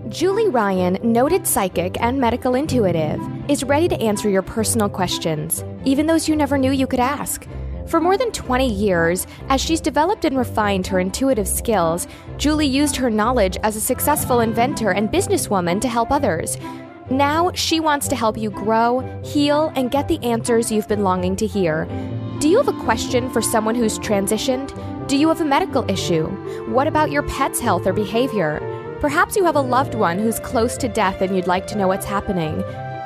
Julie Ryan, noted psychic and medical intuitive, is ready to answer your personal questions, even those you never knew you could ask. For more than 20 years, as she's developed and refined her intuitive skills, Julie used her knowledge as a successful inventor and businesswoman to help others. Now, she wants to help you grow, heal, and get the answers you've been longing to hear. Do you have a question for someone who's transitioned? Do you have a medical issue? What about your pet's health or behavior? Perhaps you have a loved one who's close to death and you'd like to know what's happening.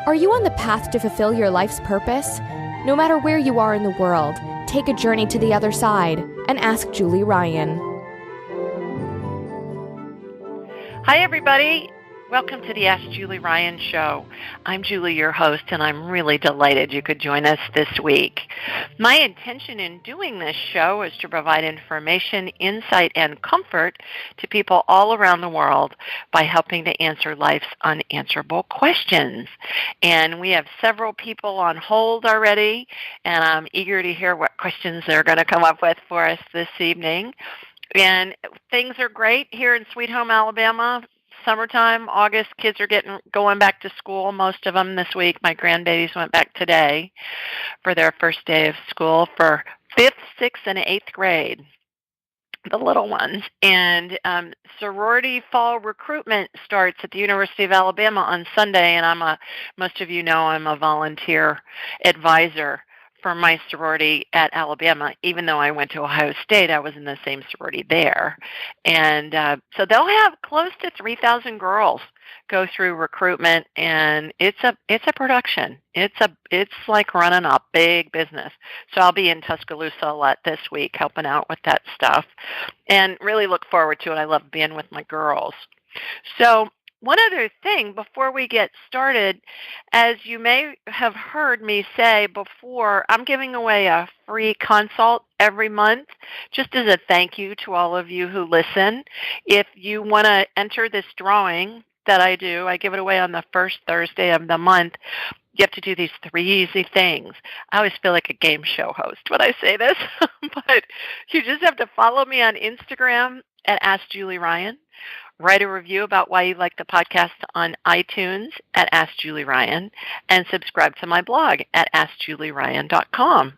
Are you on the path to fulfill your life's purpose? No matter where you are in the world, take a journey to the other side and ask Julie Ryan. Hi, everybody. Welcome to the Ask Julie Ryan Show. I'm Julie, your host, and I'm really delighted you could join us this week. My intention in doing this show is to provide information, insight, and comfort to people all around the world by helping to answer life's unanswerable questions. And we have several people on hold already, and I'm eager to hear what questions they're going to come up with for us this evening. And things are great here in Sweet Home, Alabama. Summertime, August, kids are going back to school, most of them this week. My grandbabies went back today for their first day of school for 5th, 6th, and 8th grade, the little ones. And sorority fall recruitment starts at the University of Alabama on Sunday, and most of you know I'm a volunteer advisor for my sorority at Alabama. Even though I went to Ohio State, I was in the same sorority there. And so they'll have close to 3,000 girls go through recruitment, and it's a production. It's like running a big business. So I'll be in Tuscaloosa a lot this week helping out with that stuff and really look forward to it. I love being with my girls. So one other thing before we get started, as you may have heard me say before, I'm giving away a free consult every month just as a thank you to all of you who listen. If you want to enter this drawing that I do, I give it away on the first Thursday of the month. You have to do these 3 easy things. I always feel like a game show host when I say this, but you just have to follow me on Instagram at Ask Julie Ryan. Write a review about why you like the podcast on iTunes at Ask Julie Ryan, and subscribe to my blog at AskJulieRyan.com.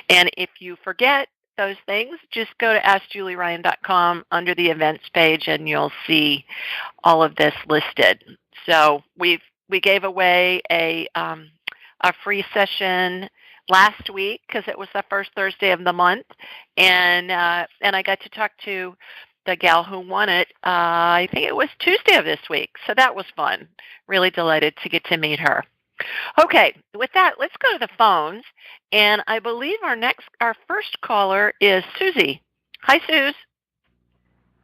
And if you forget those things, just go to AskJulieRyan.com under the events page, and you'll see all of this listed. So we gave away a free session last week because it was the first Thursday of the month, and I got to talk to the gal who won it, I think it was Tuesday of this week. So that was fun. Really delighted to get to meet her. Okay, with that, let's go to the phones. And I believe our first caller is Susie. Hi, Suze.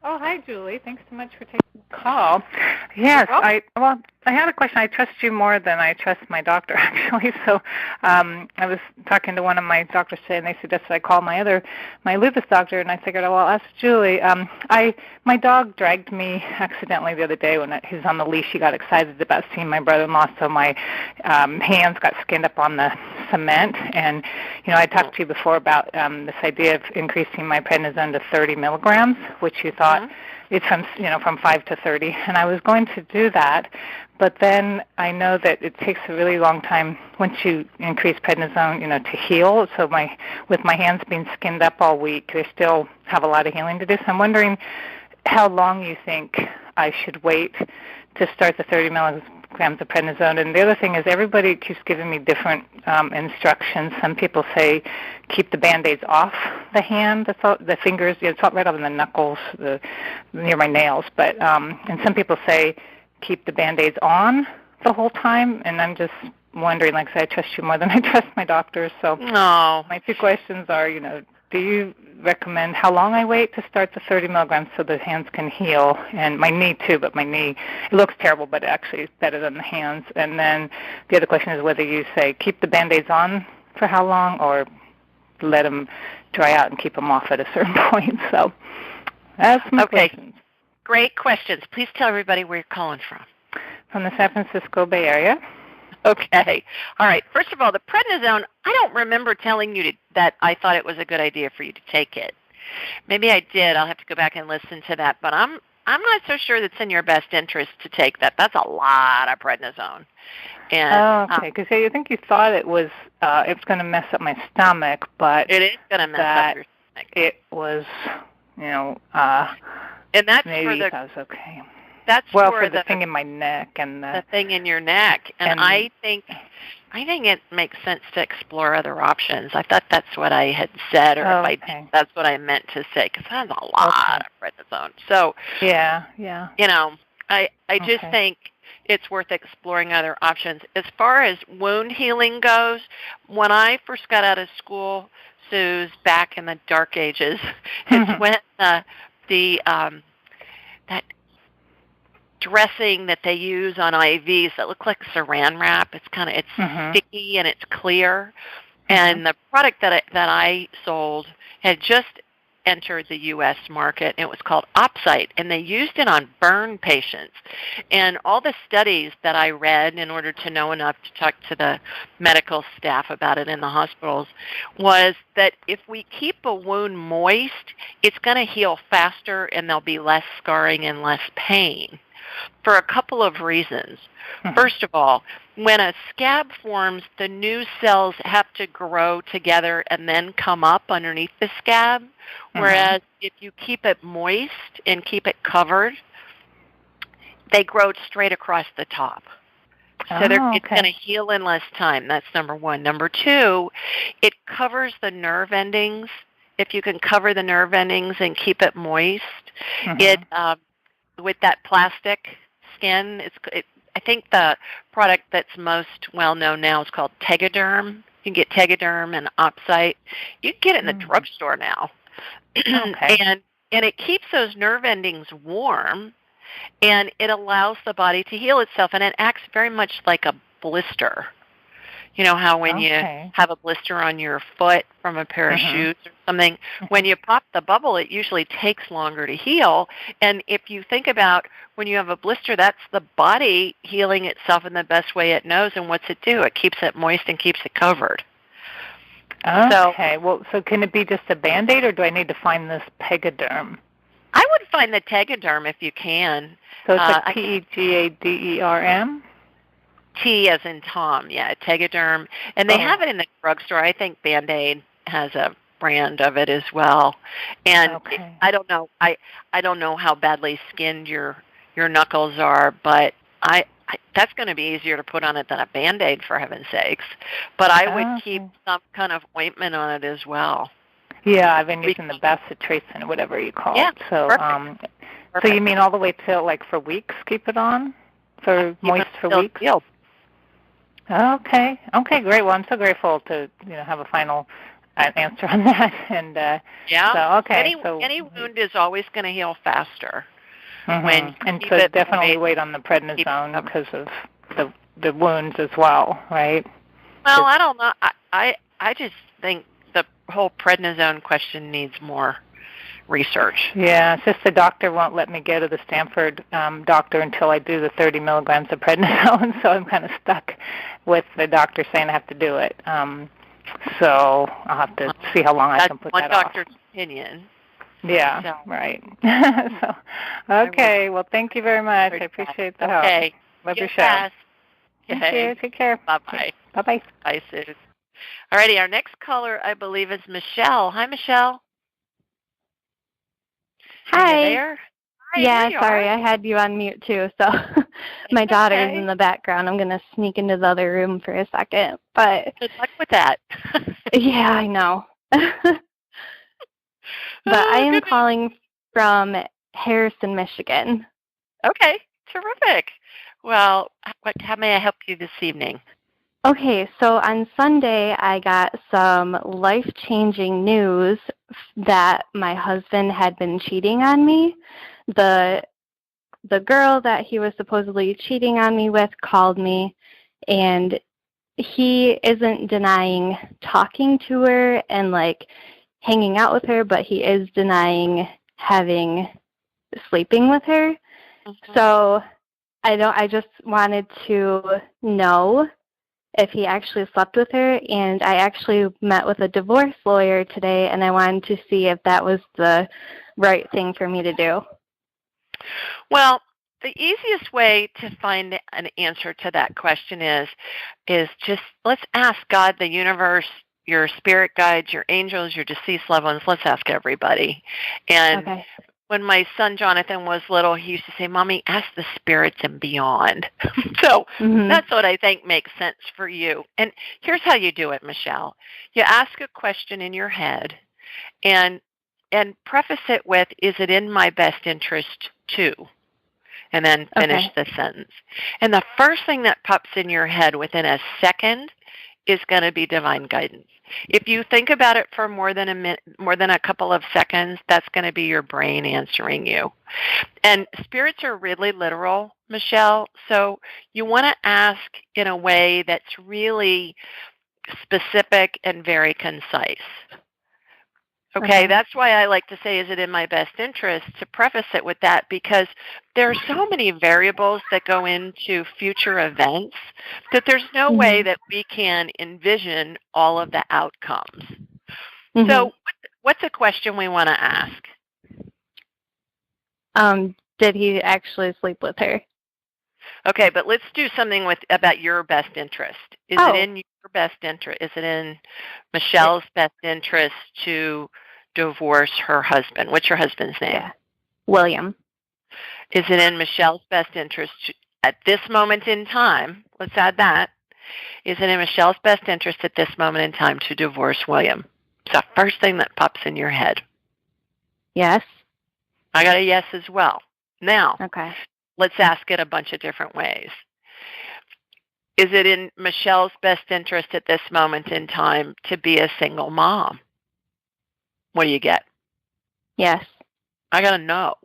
Oh, hi, Julie. Thanks so much for taking the call. Yes, I had a question. I trust you more than I trust my doctor, actually. So I was talking to one of my doctors today, and they suggested I call my lupus doctor, and I figured, well, I'll ask Julie. My dog dragged me accidentally the other day when he was on the leash. He got excited about seeing my brother-in-law, so my hands got skinned up on the cement. And, I talked to you before about this idea of increasing my prednisone to 30 milligrams, which you thought it's from 5 to 30. And I was going to do that, but then I know that it takes a really long time once you increase prednisone, to heal. So with my hands being skinned up all week, they still have a lot of healing to do. So I'm wondering how long you think I should wait to start the 30 milligrams of prednisone. And the other thing is everybody keeps giving me different instructions. Some people say keep the Band-Aids off the hand, the fingers, it's all right on the knuckles, near my nails. But and some people say keep the Band-Aids on the whole time. And I'm just wondering, like I said, I trust you more than I trust my doctor. So my two questions are, do you recommend how long I wait to start the 30 milligrams so the hands can heal? And my knee, too, but my knee, it looks terrible, but actually it's better than the hands. And then the other question is whether you say keep the Band-Aids on for how long or let them dry out and keep them off at a certain point. So that's my questions. Great questions. Please tell everybody where you're calling from. From the San Francisco Bay Area. Okay. All right. First of all, the prednisone, I don't remember telling you that I thought it was a good idea for you to take it. Maybe I did. I'll have to go back and listen to that. But I'm I'm not so sure that's in your best interest to take that. That's a lot of prednisone. And, okay, because I think you thought it was going to mess up my stomach, but it is going to mess up your stomach. It was, and that's maybe for that was okay. That's for the thing in my neck and the thing in your neck. And I think it makes sense to explore other options. I thought that's what I had said, or if I did, that's what I meant to say, because that's a lot of prednisone. So yeah. I just think it's worth exploring other options. As far as wound healing goes, when I first got out of school, Suze, back in the dark ages, it's when that dressing that they use on IVs that look like saran wrap. It's sticky and it's clear. And the product that I sold had just entered the U.S. market. It was called Opsite, and they used it on burn patients. And all the studies that I read in order to know enough to talk to the medical staff about it in the hospitals was that if we keep a wound moist, it's going to heal faster and there'll be less scarring and less pain, for a couple of reasons. First of all, when a scab forms, the new cells have to grow together and then come up underneath the scab, whereas if you keep it moist and keep it covered, they grow straight across the top. So it's going to heal in less time. That's number one. Number two, it covers the nerve endings. If you can cover the nerve endings and keep it moist, with that plastic skin, I think the product that's most well-known now is called Tegaderm. You can get Tegaderm and Opsite. You can get it in the drugstore now. And it keeps those nerve endings warm, and it allows the body to heal itself, and it acts very much like a blister. You know how when you have a blister on your foot from a pair of shoes or something, when you pop the bubble, it usually takes longer to heal. And if you think about when you have a blister, that's the body healing itself in the best way it knows. And what's it do? It keeps it moist and keeps it covered. Okay. So can it be just a Band-Aid, or do I need to find this Tegaderm? I would find the Tegaderm if you can. So it's like Tegaderm? T as in Tom, Tegaderm. And they have it in the drugstore. I think Band-Aid has a brand of it as well. And I don't know. I don't know how badly skinned your knuckles are, but that's going to be easier to put on it than a Band-Aid, for heaven's sakes. But I would keep some kind of ointment on it as well. Yeah, I've been using the bacitracin or whatever you call it. So, perfect. So you mean all the way till for weeks? Keep it on moist for weeks. Healed. Okay, great. Well, I'm so grateful to have a final answer on that. And any wound is always going to heal faster. And so definitely wait on the prednisone because of the wounds as well, right? Well, I don't know. I just think the whole prednisone question needs more research. Yeah, it's just the doctor won't let me go to the Stanford doctor until I do the 30 milligrams of prednisone, so I'm kind of stuck with the doctor saying I have to do it. So I'll have to see how long I can put that off. That's one doctor's opinion. Yeah, so. Right. Well, thank you very much. I appreciate the help. Love your show. Thank you. Take care. Bye-bye. Bye-bye. Bye, Suze. All righty, our next caller, I believe, is Michelle. Hi, Michelle. Hi. Are you there? Hi, yeah, sorry, I had you on mute too, so my daughter's in the background. I'm going to sneak into the other room for a second. But good luck with that. Yeah, I know. But I am calling from Harrison, Michigan. Okay, terrific. Well, how may I help you this evening? Okay, so on Sunday, I got some life-changing news that my husband had been cheating on me. The girl that he was supposedly cheating on me with called me, and he isn't denying talking to her and hanging out with her, but he is denying sleeping with her. So I just wanted to know if he actually slept with her, and I actually met with a divorce lawyer today, and I wanted to see if that was the right thing for me to do. Well, the easiest way to find an answer to that question is just let's ask God, the universe, your spirit guides, your angels, your deceased loved ones. Let's ask everybody. And when my son Jonathan was little, he used to say, "Mommy, ask the spirits and beyond." So that's what I think makes sense for you. And here's how you do it, Michelle. You ask a question in your head and preface it with, "Is it in my best interest to?" And then finish the sentence. And the first thing that pops in your head within a second is going to be divine guidance. If you think about it for more than a couple of seconds, that's going to be your brain answering you. And spirits are really literal, Michelle, so you want to ask in a way that's really specific and very concise. Okay, that's why I like to say, is it in my best interest, to preface it with that, because there are so many variables that go into future events that there's no way that we can envision all of the outcomes. So what's a question we want to ask? Did he actually sleep with her? Okay, but let's do something about your best interest. Is it in your best interest? Is it in Michelle's best interest to divorce her husband? What's your husband's name? Yeah. William. Is it in Michelle's best interest at this moment in time? Let's add that. Is it in Michelle's best interest at this moment in time to divorce William? It's the first thing that pops in your head. Yes. I got a yes as well. Now, let's ask it a bunch of different ways. Is it in Michelle's best interest at this moment in time to be a single mom? What do you get? Yes. I got a no.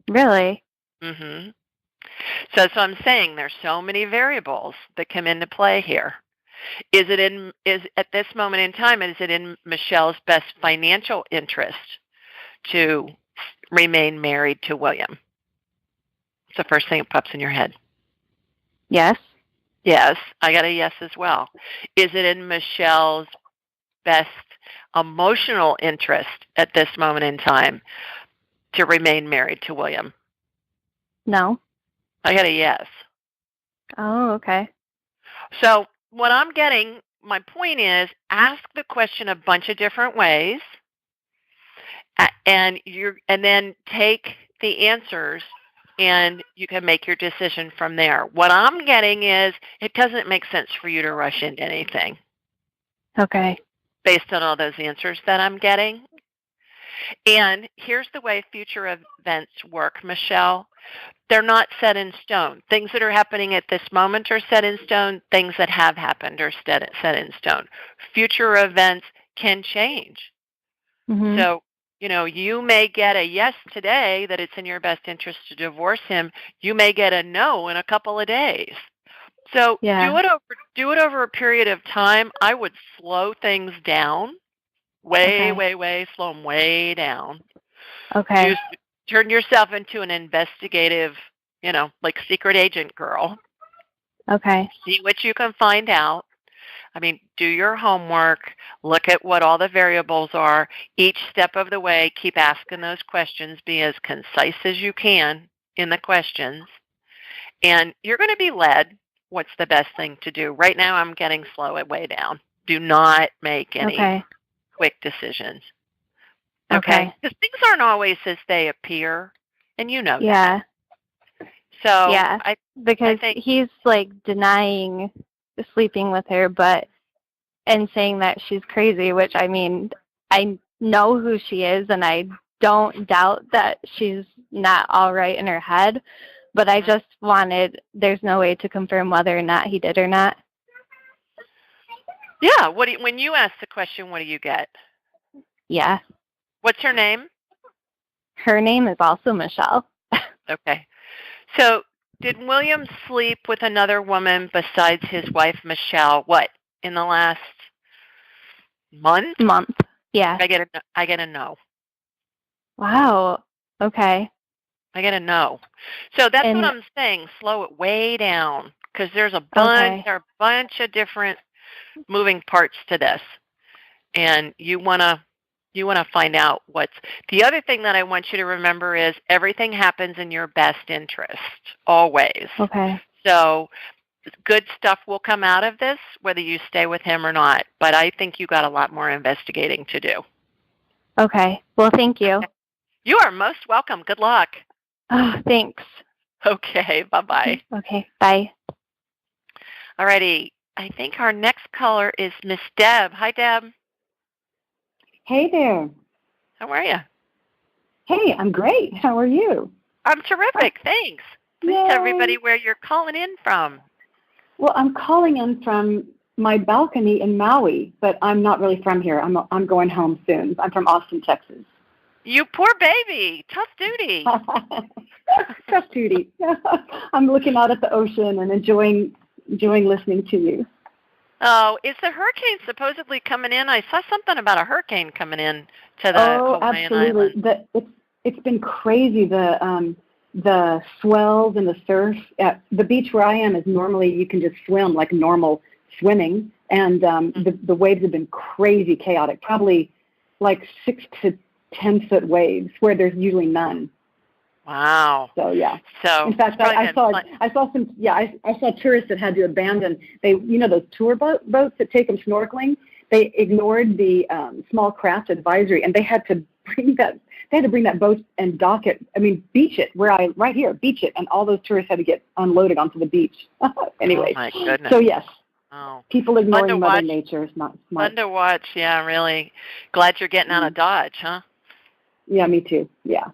Really? So that's what I'm saying. There's so many variables that come into play here. Is at this moment in time, is it in Michelle's best financial interest to remain married to William? It's the first thing that pops in your head. Yes. Yes, I got a yes as well. Is it in Michelle's best emotional interest at this moment in time to remain married to William? No. I got a yes. Oh, okay. So what I'm getting, my point is, ask the question a bunch of different ways, and then take the answers, and you can make your decision from there. What I'm getting is, it doesn't make sense for you to rush into anything. Okay. Based on all those answers that I'm getting. And here's the way future events work, Michelle. They're not set in stone. Things that are happening at this moment are set in stone. Things that have happened are set in stone. Future events can change. So, you may get a yes today that it's in your best interest to divorce him. You may get a no in a couple of days. So do it over a period of time. I would slow things down. Slow them way down. Okay. Turn yourself into an investigative, like secret agent girl. Okay. See what you can find out. I mean, do your homework. Look at what all the variables are. Each step of the way, keep asking those questions. Be as concise as you can in the questions. And you're going to be led what's the best thing to do. Right now, I'm getting slow it way down. Do not make any quick decisions. Okay? Because things aren't always as they appear, and you know that. So because I think he's like denying sleeping with her, and saying that she's crazy, which I mean, I know who she is, and I don't doubt that she's not all right in her head, but I just wanted, there's no way to confirm whether or not he did or not. Yeah. When you ask the question, what do you get? Yeah. What's her name? Her name is also Michelle. Okay. So did William sleep with another woman besides his wife, Michelle, in the last month? Yeah. I get a no. Wow. Okay. I get a no. So that's what I'm saying. Slow it way down, because there's there are a bunch of different moving parts to this, and you want to You want to find out what's... The other thing that I want you to remember is everything happens in your best interest, always. Okay. So good stuff will come out of this, whether you stay with him or not. But I think you got a lot more investigating to do. Okay. Well, thank you. You are most welcome. Good luck. Oh, thanks. Okay. Bye-bye. Okay. Bye. All righty. I think our next caller is Miss Deb. Hi, Deb. Hey there. How are you? Hey, I'm great. How are you? I'm terrific. Thanks. Please Yay. tell everybody where you're calling in from. Well, I'm calling in from my balcony in Maui, but I'm not really from here. I'm going home soon. I'm from Austin, Texas. You poor baby. Tough duty. Tough duty. I'm looking out at the ocean and enjoying listening to you. Oh, is the hurricane supposedly coming in? I saw something about a hurricane coming in to the Hawaiian absolutely. Island. It's been crazy. The swells and the surf at the beach where I am is normally you can just swim like normal swimming, and the waves have been crazy chaotic, probably like 6 to 10 foot waves where there's usually none. Wow. So yeah. So in fact, I saw tourists that had to abandon. Those tour boats that take them snorkeling. They ignored the small craft advisory, and they had to bring that boat and dock it. I mean, beach it beach it, and all those tourists had to get unloaded onto the beach. Anyway. Oh my goodness. So yes. Oh. People ignoring Mother Nature is not smart. Fun to watch. Yeah, really. Glad you're getting out of Dodge, huh? Yeah, me too. Yeah.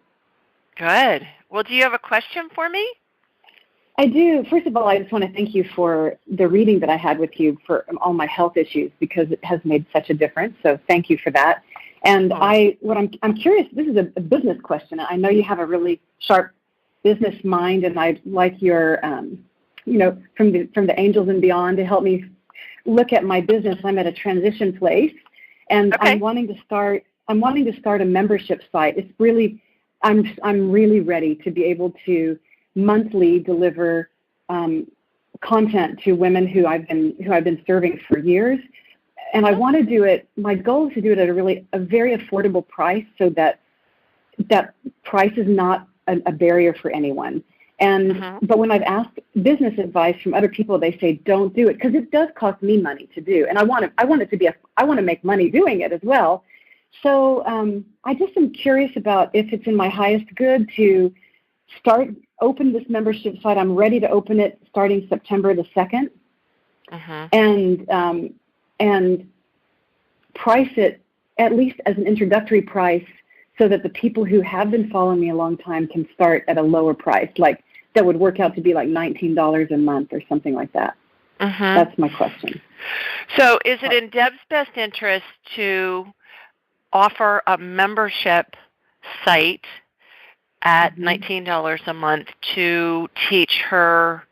Good. Well, do you have a question for me? I do. First of all, I just want to thank you for the reading that I had with you for all my health issues, because it has made such a difference. So thank you for that. And I'm curious. This is a business question. I know you have a really sharp business mind, and I like your, from the angels and beyond to help me look at my business. I'm at a transition place, and okay. I'm wanting to start a membership site. It's really, I'm really ready to be able to monthly deliver content to women who I've been serving for years, and I want to do it. My goal is to do it at a very affordable price, so that price is not a barrier for anyone. And but when I've asked business advice from other people, they say don't do it, because it does cost me money to do, and I want to make money doing it as well. So I just am curious about if it's in my highest good to open this membership site. I'm ready to open it starting September the 2nd, and price it at least as an introductory price, so that the people who have been following me a long time can start at a lower price, like that would work out to be like $19 a month or something like that. That's my question. So is it in Deb's best interest to offer a membership site at $19 a month to teach her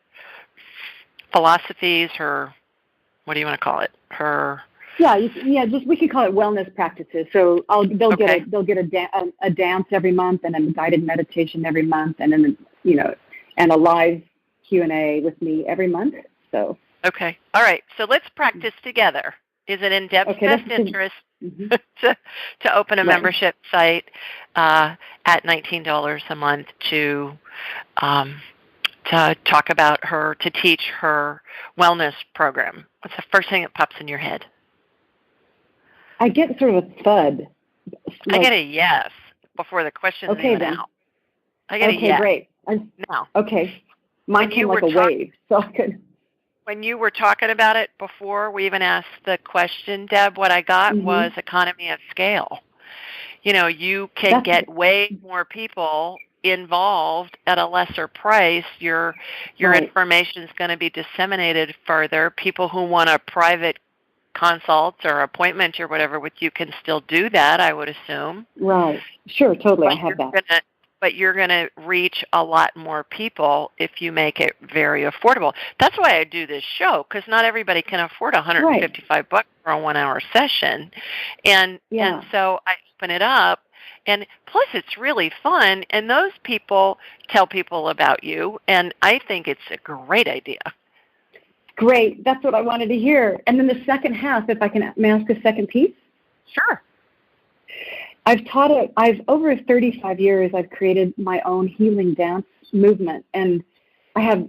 philosophies, what do you want to call it? We can call it wellness practices. So they'll get a dance every month, and then a guided meditation every month, and then and a live Q&A with me every month. So okay, all right. So let's practice together. Is it in Deb's best interest to open a membership site at $19 a month to talk about to teach her wellness program? What's the first thing that pops in your head? I get sort of a thud. I get a yes before the question's even out. I get a yes. Okay, great. Now, okay. Mine came like a wave, so I could... When you were talking about it before we even asked the question, Deb, what I got was economy of scale. You can get way more people involved at a lesser price. Your information is going to be disseminated further. People who want a private consult or appointment or whatever with you can still do that, I would assume. Right. Sure, totally. I have that. But you're going to reach a lot more people if you make it very affordable. That's why I do this show, because not everybody can afford $155 for a 1-hour session. And so I open it up, and plus it's really fun, and those people tell people about you, and I think it's a great idea. Great. That's what I wanted to hear. And then the second half, if I can ask a second piece? Sure. I've over 35 years, I've created my own healing dance movement, and I have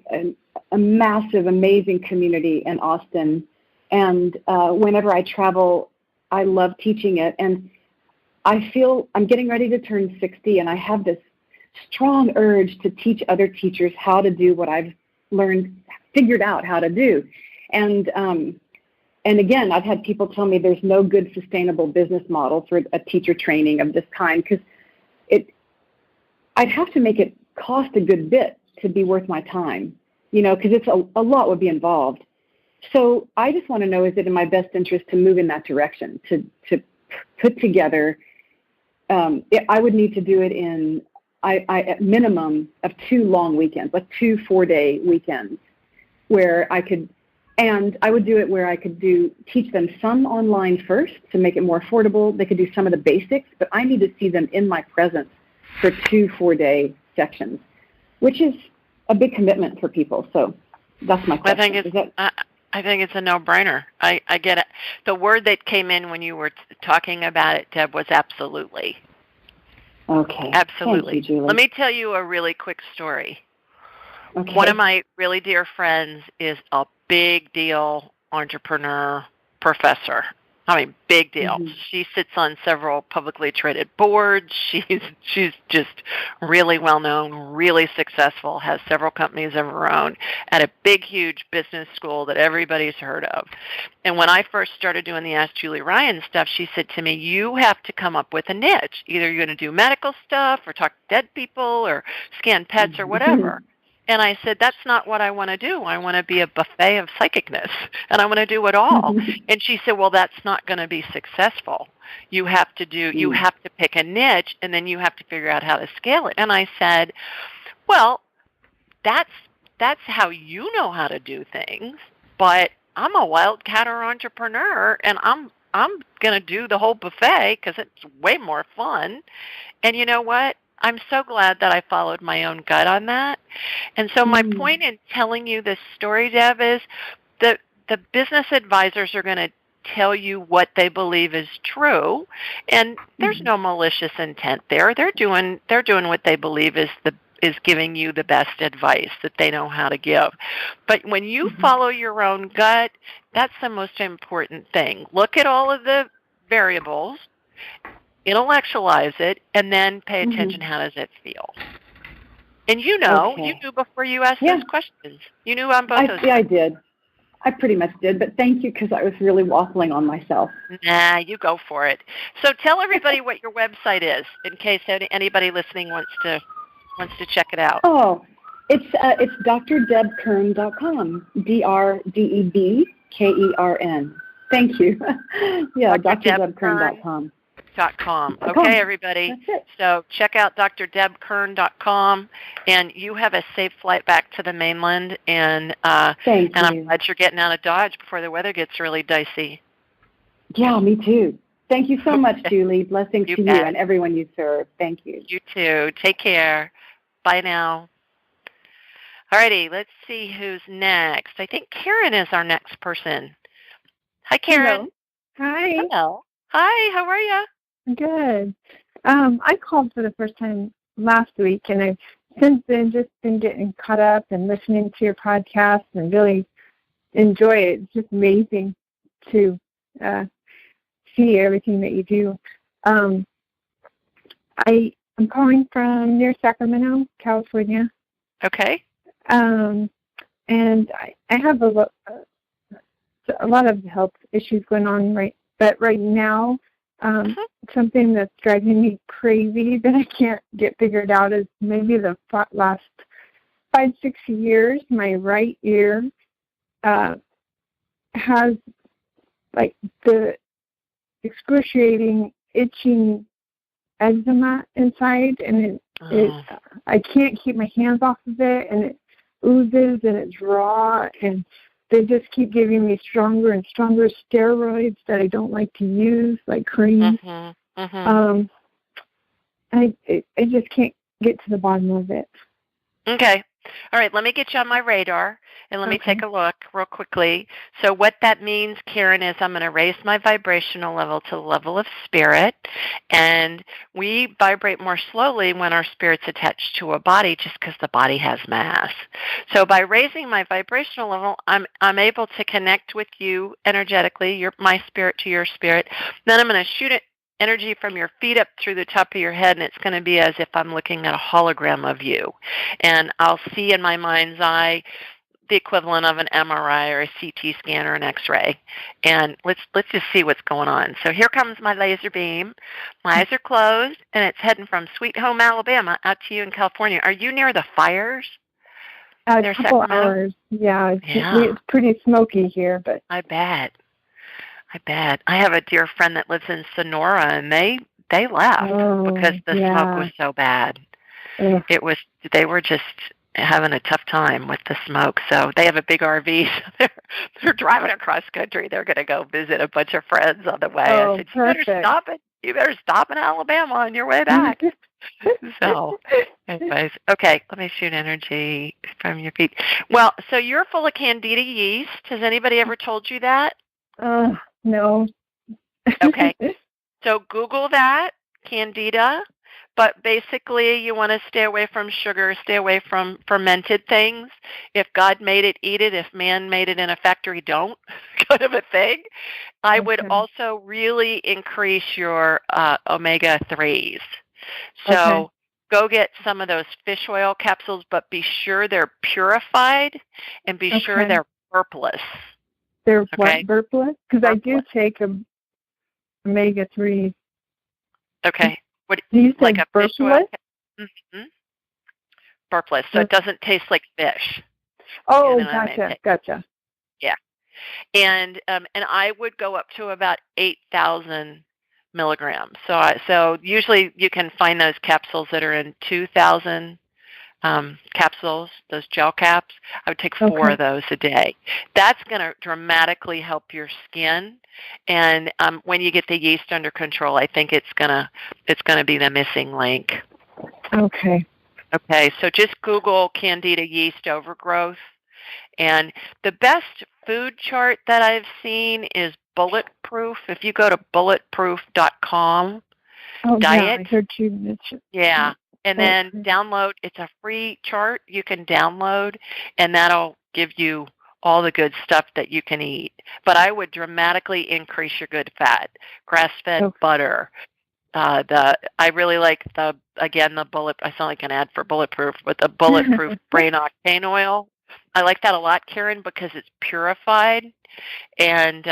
a massive, amazing community in Austin. And whenever I travel, I love teaching it. And I feel I'm getting ready to turn 60, and I have this strong urge to teach other teachers how to do what I've figured out how to do. And again, I've had people tell me there's no good sustainable business model for a teacher training of this kind, because I'd have to make it cost a good bit to be worth my time, because it's a lot would be involved. So I just want to know, is it in my best interest to move in that direction, to put together, I would need to do it in, at minimum of 2 long weekends, like 2 4-day weekends, where I could, and I would do it where I could teach them some online first to make it more affordable. They could do some of the basics, but I need to see them in my presence for 2 4-day sections, which is a big commitment for people. So that's my question. I think it's a no-brainer. I get it. The word that came in when you were talking about it, Deb, was absolutely. Okay. Absolutely. Thank you, Julie. Let me tell you a really quick story. Okay. One of my really dear friends is a big deal entrepreneur professor. I mean, big deal. Mm-hmm. She sits on several publicly traded boards. She's just really well known, really successful, has several companies of her own at a big, huge business school that everybody's heard of. And when I first started doing the Ask Julie Ryan stuff, she said to me, you have to come up with a niche. Either you're going to do medical stuff or talk to dead people or scan pets or whatever. And I said, that's not what I want to do. I want to be a buffet of psychicness, and I want to do it all. And she said, well, that's not going to be successful. You have to pick a niche, and then you have to figure out how to scale it. And I said, well, that's how you know how to do things, but I'm a wildcatter entrepreneur, and I'm going to do the whole buffet because it's way more fun. And you know what? I'm so glad that I followed my own gut on that. And so my point in telling you this story, Deb, is that the business advisors are going to tell you what they believe is true, and there's no malicious intent there. They're doing what they believe is giving you the best advice that they know how to give. But when you follow your own gut, that's the most important thing. Look at all of the variables, intellectualize it, and then pay attention. How does it feel? And you knew before you asked those questions. You knew on both those. Yeah, I did. I pretty much did, but thank you, because I was really waffling on myself. Nah, you go for it. So tell everybody what your website is, in case anybody listening wants to check it out. Oh, it's drdebkern.com, DRDEBKERN. Thank you. Yeah, drdebkern.com. Okay, everybody. So check out drdebkern.com, and you have a safe flight back to the mainland. And I'm glad you're getting out of Dodge before the weather gets really dicey. Yeah, me too. Thank you so much, Julie. Blessings to you and everyone you serve. Thank you. You too. Take care. Bye now. All righty, let's see who's next. I think Karen is our next person. Hi, Karen. Hello. Hi. Hello. Hi, how are you? Good. I called for the first time last week, and I've since then just been getting caught up and listening to your podcast and really enjoy it. It's just amazing to see everything that you do. I'm calling from near Sacramento, California. Okay. And I have a lot of health issues going on right now. Something that's driving me crazy that I can't get figured out is maybe the last 5-6 years, my right ear has like the excruciating itching eczema inside, and I can't keep my hands off of it, and it oozes and it's raw, and they just keep giving me stronger and stronger steroids that I don't like to use, like cream. I just can't get to the bottom of it. Okay. All right, let me get you on my radar, and let me take a look real quickly. So what that means, Karen, is I'm going to raise my vibrational level to the level of spirit, and we vibrate more slowly when our spirit's attached to a body just because the body has mass. So by raising my vibrational level, I'm able to connect with you energetically, my spirit to your spirit. Then I'm going to shoot it energy from your feet up through the top of your head, and it's going to be as if I'm looking at a hologram of you. And I'll see in my mind's eye the equivalent of an MRI or a CT scan or an X-ray. And let's just see what's going on. So here comes my laser beam. My eyes are closed, and it's heading from Sweet Home, Alabama, out to you in California. Are you near the fires? A couple hours. Yeah, it's pretty smoky here, but I bet. I have a dear friend that lives in Sonora, and they left because the smoke was so bad. Ugh. They were just having a tough time with the smoke. So they have a big RV. So they're driving across country. They're going to go visit a bunch of friends on the way. I said, you better stop in Alabama on your way back. So, anyways, okay, let me shoot energy from your feet. Well, so you're full of Candida yeast. Has anybody ever told you that? No. Okay. So Google that, Candida. But basically, you want to stay away from sugar, stay away from fermented things. If God made it, eat it. If man made it in a factory, don't, kind of a thing. I would also really increase your omega-3s. So go get some of those fish oil capsules, but be sure they're purified and be sure they're burpless. They're what, burpless? Because I do take omega-3. Okay. What do you like say, a fish oil? Mm-hmm. Burpless, so it doesn't taste like fish. Oh, gotcha. Yeah, and I would go up to about 8,000 milligrams. So usually you can find those capsules that are in 2,000 capsules, those gel caps. I would take 4 of those a day. That's going to dramatically help your skin. And when you get the yeast under control, I think it's gonna be the missing link. Okay. So just Google Candida yeast overgrowth. And the best food chart that I've seen is Bulletproof. If you go to bulletproof.com, diet. Yeah, I heard you mention. Yeah. And then download, it's a free chart you can download, and that'll give you all the good stuff that you can eat. But I would dramatically increase your good fat, grass-fed butter. I really like the bullet. I sound like an ad for Bulletproof, but the Bulletproof brain octane oil. I like that a lot, Karen, because it's purified, and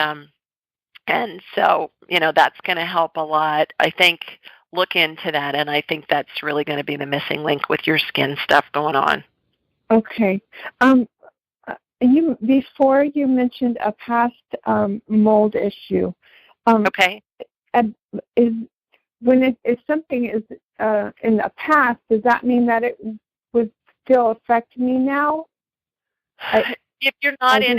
so that's going to help a lot. I think look into that, and I think that's really going to be the missing link with your skin stuff going on. Okay. Before you mentioned a past mold issue. If something is in the past, does that mean that it would still affect me now? If you're not in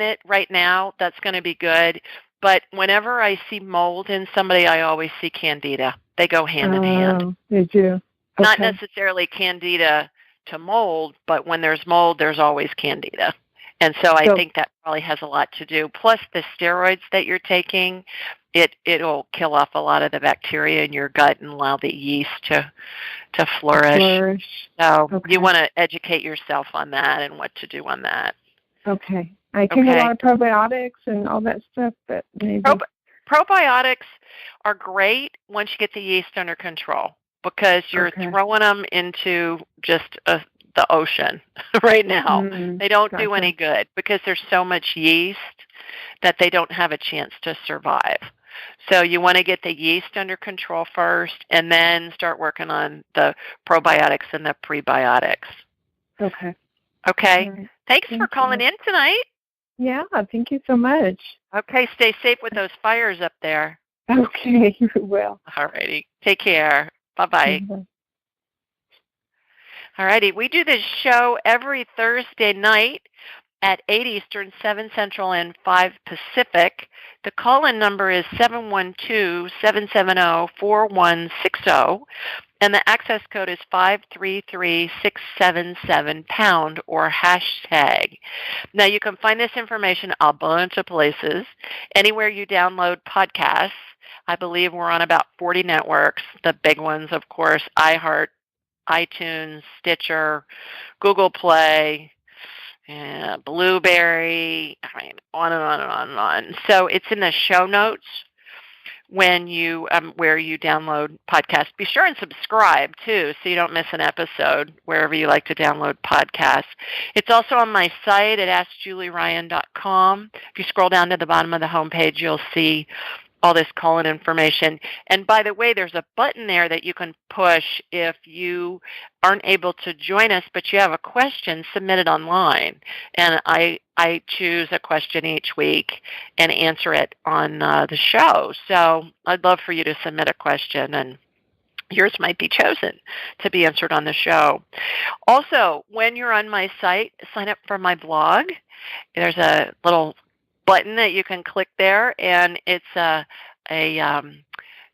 it right now, that's going to be good. But whenever I see mold in somebody, I always see Candida. They go hand in hand. They do. Not necessarily Candida to mold, but when there's mold, there's always Candida. And so I think that probably has a lot to do. Plus the steroids that you're taking, it'll kill off a lot of the bacteria in your gut and allow the yeast to flourish. So you want to educate yourself on that and what to do on that. Okay. I take a lot of probiotics and all that stuff, but maybe... Probiotics are great once you get the yeast under control, because you're throwing them into just the ocean right now. They don't do any good because there's so much yeast that they don't have a chance to survive. So you want to get the yeast under control first and then start working on the probiotics and the prebiotics. Okay. Right. Thanks for calling in tonight. Yeah, thank you so much. Okay, stay safe with those fires up there. Okay, you will. All righty. Take care. Bye-bye. Bye. All righty. We do this show every Thursday night at 8 Eastern, 7 Central, and 5 Pacific. The call-in number is 712-770-4160, and the access code is 533677# or hashtag. Now, you can find this information a bunch of places. Anywhere you download podcasts. I believe we're on about 40 networks, the big ones, of course, iHeart, iTunes, Stitcher, Google Play, Blueberry, on and on and on and on. So it's in the show notes when you where you download podcasts. Be sure and subscribe, too, so you don't miss an episode wherever you like to download podcasts. It's also on my site at AskJulieRyan.com. If you scroll down to the bottom of the homepage, you'll see all this call-in information. And by the way, there's a button there that you can push if you aren't able to join us, but you have a question, submit it online. And I choose a question each week and answer it on the show. So I'd love for you to submit a question, and yours might be chosen to be answered on the show. Also, when you're on my site, sign up for my blog. There's a little button that you can click there, and it's a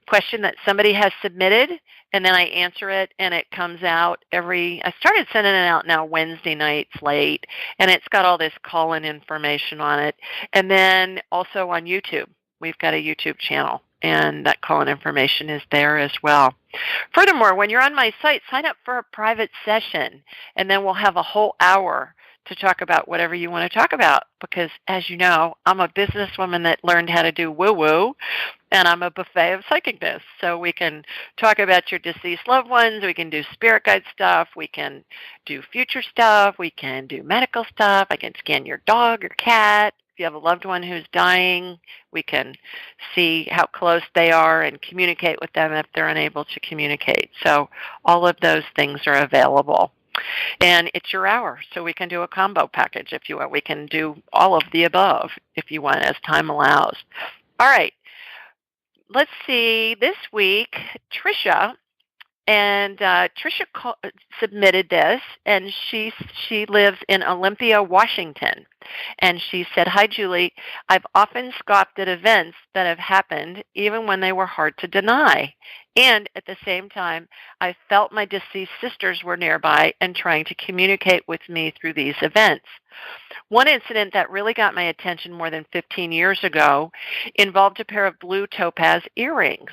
question that somebody has submitted, and then I answer it, and it comes out I started sending it out now Wednesday nights late, and it's got all this call-in information on it. And then also on YouTube, we've got a YouTube channel, and that call-in information is there as well. Furthermore, when you're on my site, sign up for a private session, and then we'll have a whole hour to talk about whatever you want to talk about, because as you know, I'm a businesswoman that learned how to do woo-woo, and I'm a buffet of psychicness. So we can talk about your deceased loved ones, we can do spirit guide stuff, we can do future stuff, we can do medical stuff, I can scan your dog or cat. If you have a loved one who's dying, we can see how close they are and communicate with them if they're unable to communicate. So all of those things are available. And it's your hour, so we can do a combo package if you want. We can do all of the above if you want, as time allows. All right. Let's see. This week, Tricia, and Tricia submitted this, and she lives in Olympia, Washington. And she said, "Hi, Julie. I've often scoffed at events that have happened, even when they were hard to deny. And at the same time, I felt my deceased sisters were nearby and trying to communicate with me through these events. One incident that really got my attention more than 15 years ago involved a pair of blue topaz earrings.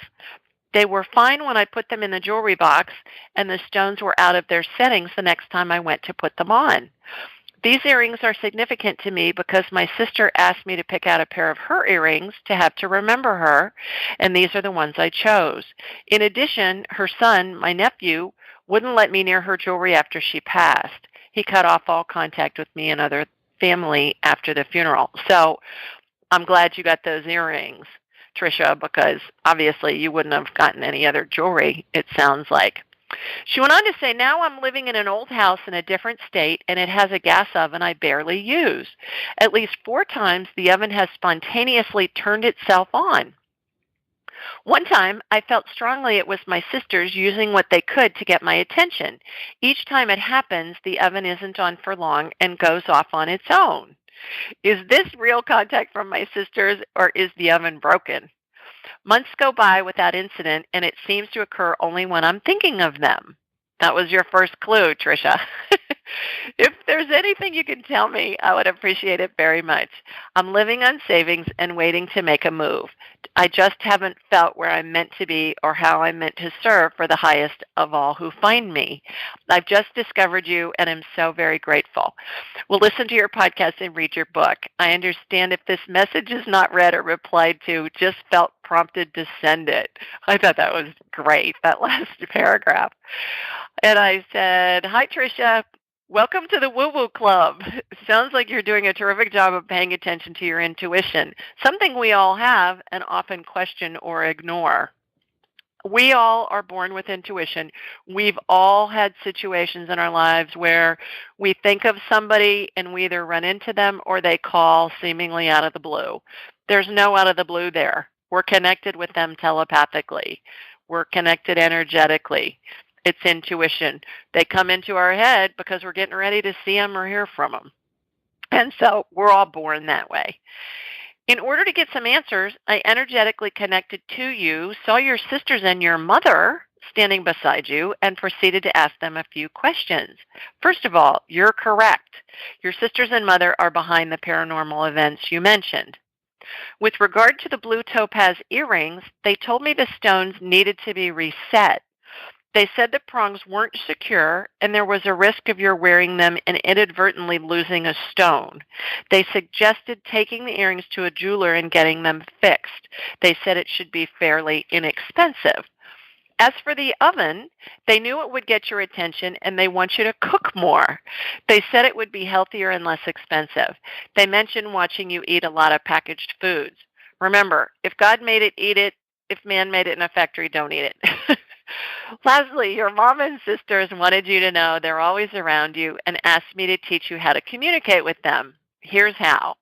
They were fine when I put them in the jewelry box, and the stones were out of their settings the next time I went to put them on. These earrings are significant to me because my sister asked me to pick out a pair of her earrings to have to remember her, and these are the ones I chose. In addition, her son, my nephew, wouldn't let me near her jewelry after she passed. He cut off all contact with me and other family after the funeral." So I'm glad you got those earrings, Tricia, because obviously you wouldn't have gotten any other jewelry, it sounds like. She went on to say, "Now I'm living in an old house in a different state, and it has a gas oven I barely use. At least 4 times the oven has spontaneously turned itself on. One time, I felt strongly it was my sisters using what they could to get my attention. Each time it happens, the oven isn't on for long and goes off on its own. Is this real contact from my sisters, or is the oven broken? Months go by without incident, and it seems to occur only when I'm thinking of them." That was your first clue, Tricia. If there's anything you can tell me, I would appreciate it very much. I'm living on savings and waiting to make a move. I just haven't felt where I'm meant to be or how I'm meant to serve for the highest of all who find me. I've just discovered you, and I'm so very grateful. We'll listen to your podcast and read your book. I understand if this message is not read or replied to, just felt prompted to send it." I thought that was great, that last paragraph. And I said, "Hi, Tricia. Welcome to the Woo Woo Club. Sounds like you're doing a terrific job of paying attention to your intuition, something we all have and often question or ignore. We all are born with intuition. We've all had situations in our lives where we think of somebody and we either run into them or they call seemingly out of the blue. There's no out of the blue there. We're connected with them telepathically. We're connected energetically. It's intuition. They come into our head because we're getting ready to see them or hear from them. And so we're all born that way. In order to get some answers, I energetically connected to you, saw your sisters and your mother standing beside you, and proceeded to ask them a few questions. First of all, you're correct. Your sisters and mother are behind the paranormal events you mentioned. With regard to the blue topaz earrings, they told me the stones needed to be reset. They said the prongs weren't secure, and there was a risk of your wearing them and inadvertently losing a stone. They suggested taking the earrings to a jeweler and getting them fixed. They said it should be fairly inexpensive. As for the oven, they knew it would get your attention, and they want you to cook more. They said it would be healthier and less expensive. They mentioned watching you eat a lot of packaged foods. Remember, if God made it, eat it. If man made it in a factory, don't eat it. Lastly, your mom and sisters wanted you to know they're always around you and asked me to teach you how to communicate with them. Here's how.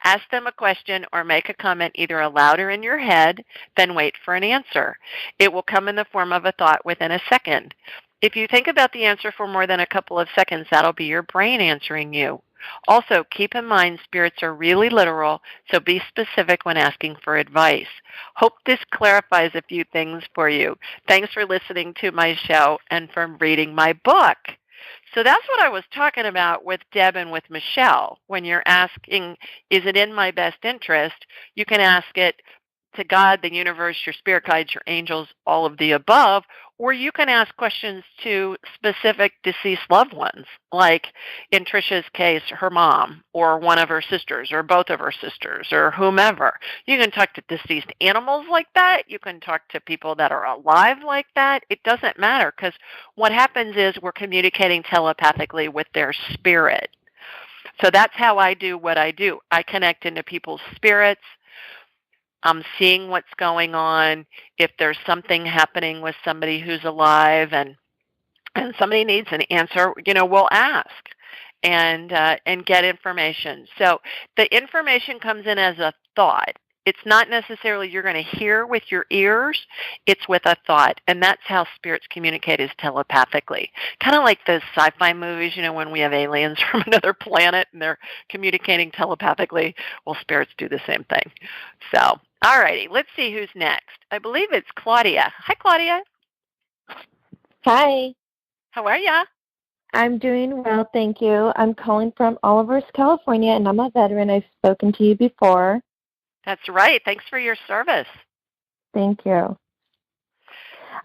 Ask them a question or make a comment either aloud or in your head, then wait for an answer. It will come in the form of a thought within a second. If you think about the answer for more than a couple of seconds, that'll be your brain answering you. Also, keep in mind spirits are really literal, so be specific when asking for advice. Hope this clarifies a few things for you. Thanks for listening to my show and for reading my book. So that's what I was talking about with Deb and with Michelle. When you're asking, is it in my best interest, you can ask it to God, the universe, your spirit guides, your angels, all of the above, or you can ask questions to specific deceased loved ones, like in Trisha's case, her mom, or one of her sisters, or both of her sisters, or whomever. You can talk to deceased animals like that. You can talk to people that are alive like that. It doesn't matter, because what happens is we're communicating telepathically with their spirit. So that's how I do what I do. I connect into people's spirits. I'm seeing what's going on. If there's something happening with somebody who's alive and somebody needs an answer, we'll ask and get information. So the information comes in as a thought. It's not necessarily you're going to hear with your ears. It's with a thought, and that's how spirits communicate, is telepathically. Kind of like the sci-fi movies, when we have aliens from another planet and they're communicating telepathically. Well, spirits do the same thing. So, all righty, let's see who's next. I believe it's Claudia. Hi, Claudia. Hi. How are ya? I'm doing well, thank you. I'm calling from Olivos, California, and I'm a veteran. I've spoken to you before. That's right. Thanks for your service. Thank you.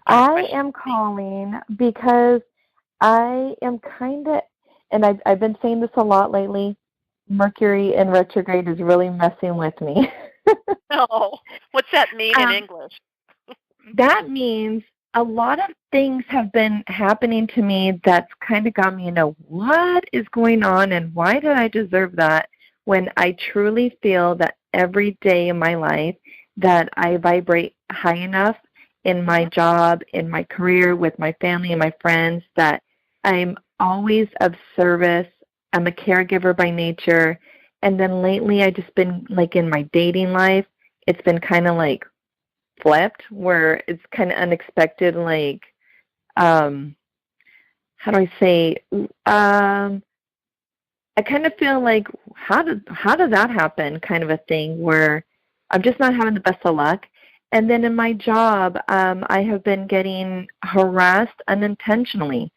I am calling because I am kind of, and I've been saying this a lot lately, Mercury in retrograde is really messing with me. Oh, what's that mean in English? That means a lot of things have been happening to me that's kind of got me, what is going on and why did I deserve that, when I truly feel that every day in my life that I vibrate high enough in my job, in my career, with my family and my friends, that I'm always of service. I'm a caregiver by nature. And then lately I just been like in my dating life, it's been kind of like flipped, where it's kind of unexpected, like, how do I say, I kind of feel like, how did that happen, kind of a thing, where I'm just not having the best of luck. And then in my job, I have been getting harassed unintentionally.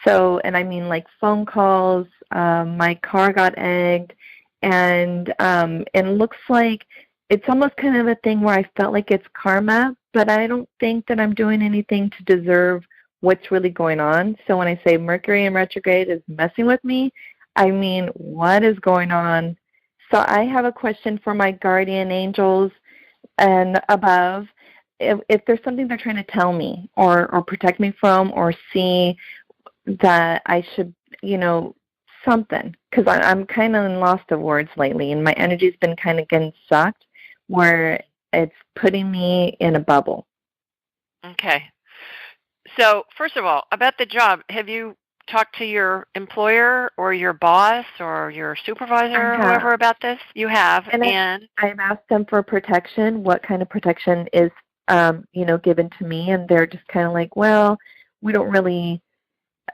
So, and I mean like phone calls, my car got egged, and it looks like it's almost kind of a thing where I felt like it's karma, but I don't think that I'm doing anything to deserve what's really going on. So when I say Mercury in retrograde is messing with me, I mean, what is going on? So I have a question for my guardian angels and above. If there's something they're trying to tell me or protect me from, or see that I should, something. Because I'm kind of in lost of words lately, and my energy's been kind of getting sucked, where it's putting me in a bubble. Okay. So first of all, about the job, have you talk to your employer or your boss or your supervisor or whoever about this? You have. And I've asked them for protection, what kind of protection is, given to me. And they're just kind of like, well, we don't really,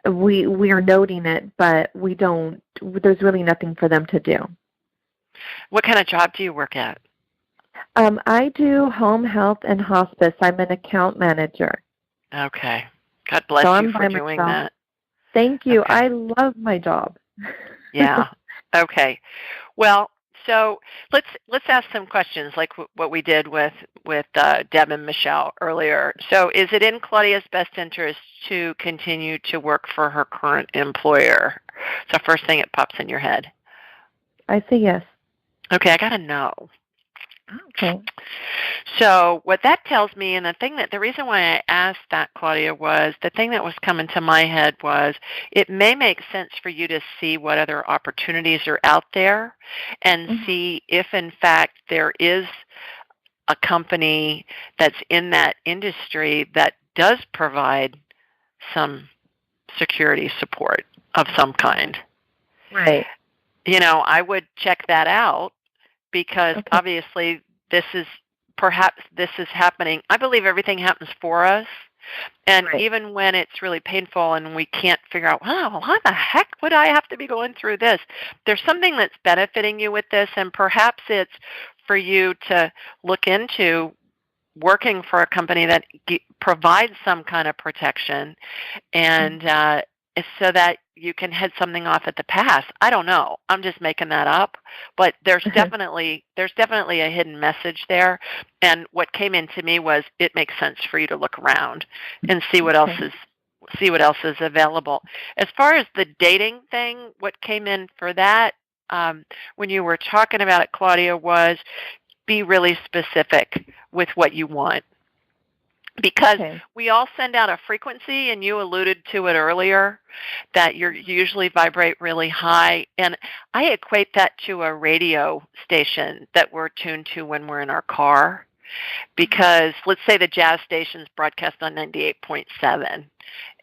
we are noting it, but there's really nothing for them to do. What kind of job do you work at? I do home health and hospice. I'm an account manager. Okay. God bless you for doing that. Thank you. Okay. I love my job. Yeah. Okay. Well, so let's ask some questions like what we did with Deb and Michelle earlier. So is it in Claudia's best interest to continue to work for her current employer? So first thing that pops in your head. I say yes. Okay, I got to know. Okay. So what that tells me, and the reason why I asked that, Claudia, was the thing that was coming to my head was it may make sense for you to see what other opportunities are out there and see if, in fact, there is a company that's in that industry that does provide some security support of some kind. Right. I would check that out. Because obviously this is happening. I believe everything happens for us. And even when it's really painful and we can't figure out, wow, why the heck would I have to be going through this? There's something that's benefiting you with this, and perhaps it's for you to look into working for a company that provides some kind of protection and so that you can head something off at the pass. I don't know. I'm just making that up. But there's definitely a hidden message there. And what came into me was it makes sense for you to look around and see what else is available. As far as the dating thing, what came in for that when you were talking about it, Claudia, was be really specific with what you want. Because we all send out a frequency, and you alluded to it earlier, that you usually vibrate really high. And I equate that to a radio station that we're tuned to when we're in our car. Because let's say the jazz station's broadcast on 98.7,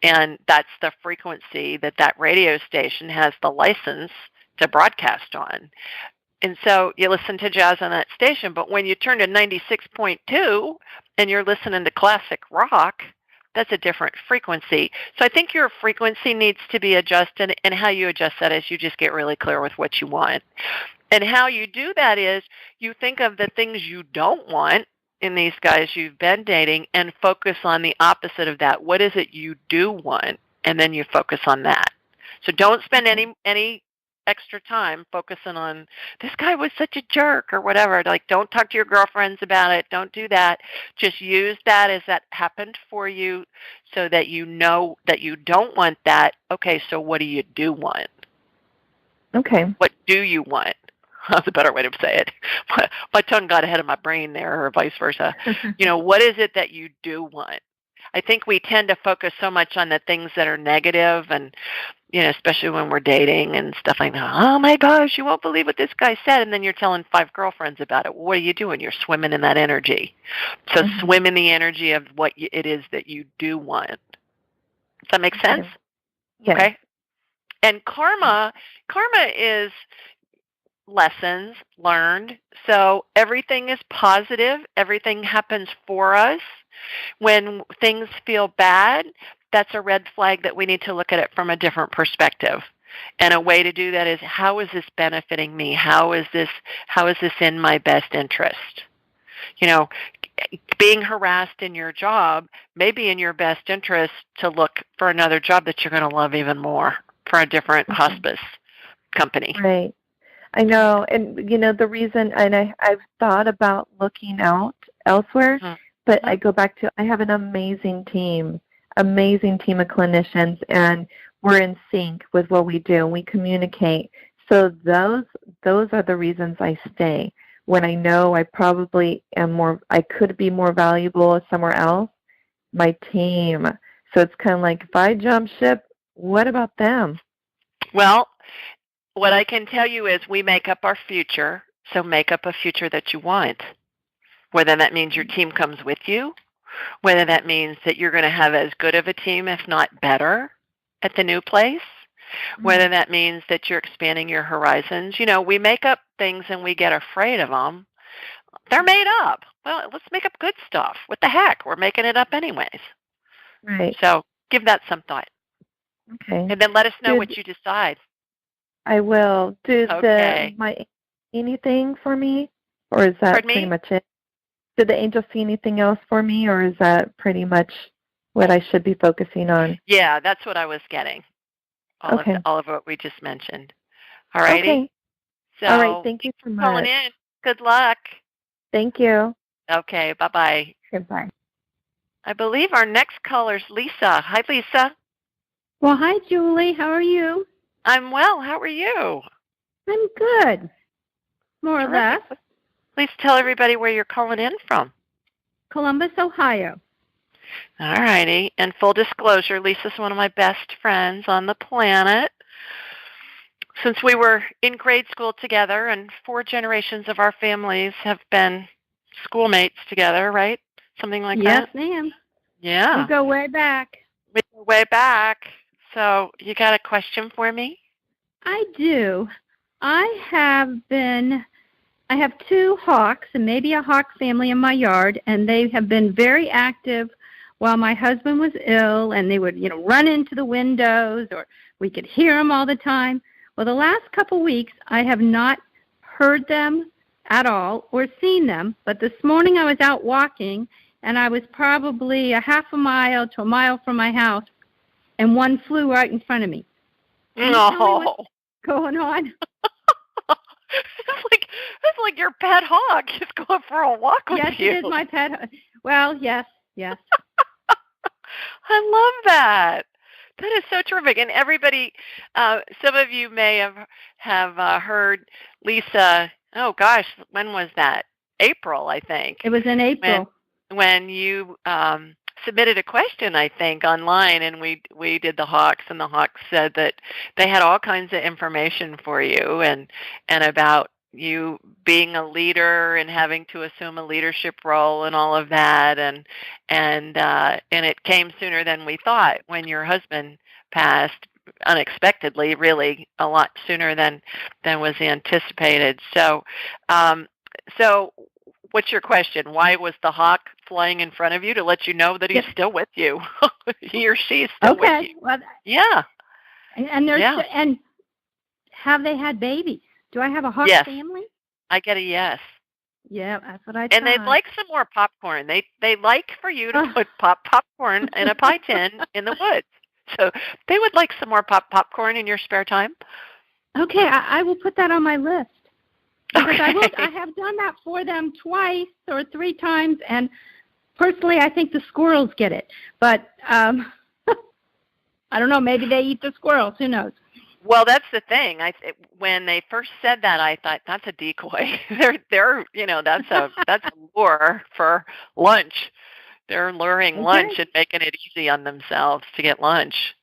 and that's the frequency that radio station has the license to broadcast on. And so you listen to jazz on that station, but when you turn to 96.2 and you're listening to classic rock, that's a different frequency. So I think your frequency needs to be adjusted, and how you adjust that is you just get really clear with what you want. And how you do that is you think of the things you don't want in these guys you've been dating and focus on the opposite of that. What is it you do want? And then you focus on that. So don't spend any extra time focusing on this guy was such a jerk or whatever. Like, don't talk to your girlfriends about it. Don't do that. Just use that as that happened for you so that you know that you don't want that. Okay, so what do you do want? Okay. What do you want? That's a better way to say it. My tongue got ahead of my brain there, or vice versa. What is it that you do want? I think we tend to focus so much on the things that are negative, and especially when we're dating and stuff like that. Oh my gosh, you won't believe what this guy said, and then you're telling 5 girlfriends about it. Well, what are you doing? You're swimming in that energy. So swim in the energy of what it is that you do want. Does that make sense? Yes. Okay. And karma is lessons learned. So everything is positive. Everything happens for us. When things feel bad, that's a red flag that we need to look at it from a different perspective. And a way to do that is, how is this benefiting me? How is this in my best interest? Being harassed in your job may be in your best interest to look for another job that you're going to love even more for a different hospice company. Right. I know. And, the reason, and I've thought about looking out elsewhere, but I go back to, I have an amazing team of clinicians, and we're in sync with what we do, and we communicate. So those are the reasons I stay. When I know I probably I could be more valuable somewhere else, my team. So it's kind of like, if I jump ship, what about them? Well, what I can tell you is we make up our future, so make up a future that you want. Whether that means your team comes with you, whether that means that you're going to have as good of a team, if not better, at the new place, whether that means that you're expanding your horizons. We make up things and we get afraid of them. They're made up. Well, let's make up good stuff. What the heck? We're making it up anyways. Right. So give that some thought. Okay. And then let us know what you decide. I will. Did Okay. anything for me, or is that pretty much it? Did the angel see anything else for me, or is that pretty much what I should be focusing on? Yeah, that's what I was getting. All of what we just mentioned. All righty? Okay. So, all right. Thank you so much. Calling in. Good luck. Thank you. Okay. Bye-bye. Goodbye. I believe our next caller's Lisa. Hi, Lisa. Well, hi, Julie. How are you? I'm well. How are you? I'm good. More or less. Please tell everybody where you're calling in from. Columbus, Ohio. All righty. And full disclosure, Lisa's one of my best friends on the planet. Since we were in grade school together, and 4 generations of our families have been schoolmates together, right? Something like that? Yes, ma'am. Yeah. We go way back. We go way back. So you got a question for me? I do. I have 2 hawks and maybe a hawk family in my yard, and they have been very active while my husband was ill, and they would, run into the windows, or we could hear them all the time. Well, the last couple weeks, I have not heard them at all or seen them, but this morning I was out walking, and I was probably a half a mile to a mile from my house, and one flew right in front of me. No. What's going on? It's like your pet hawk is going for a walk with you. Yes, it is my pet. Well, yes. I love that. That is so terrific. And everybody, some of you may have heard Lisa, oh gosh, when was that? April, I think. It was in April. When you submitted a question, I think, online, and we did the Hawks, and the Hawks said that they had all kinds of information for you and about you being a leader and having to assume a leadership role and all of that, and it came sooner than we thought when your husband passed unexpectedly, really a lot sooner than was anticipated. So what's your question? Why was the hawk flying in front of you? To let you know that he's still with you. He or she's still with you. Well, yeah. And and have they had babies? Do I have a hawk family? I get a yes. Yeah, that's what I thought. And they'd like some more popcorn. They like for you to put popcorn in a pie tin in the woods. So they would like some more popcorn in your spare time. Okay, I will put that on my list. Because okay. I have done that for them twice or 3 times, and personally I think the squirrels get it. But I don't know, maybe they eat the squirrels, who knows? Well, that's the thing. When they first said that, I thought that's a decoy. They're that's a lure for lunch. They're luring lunch and making it easy on themselves to get lunch.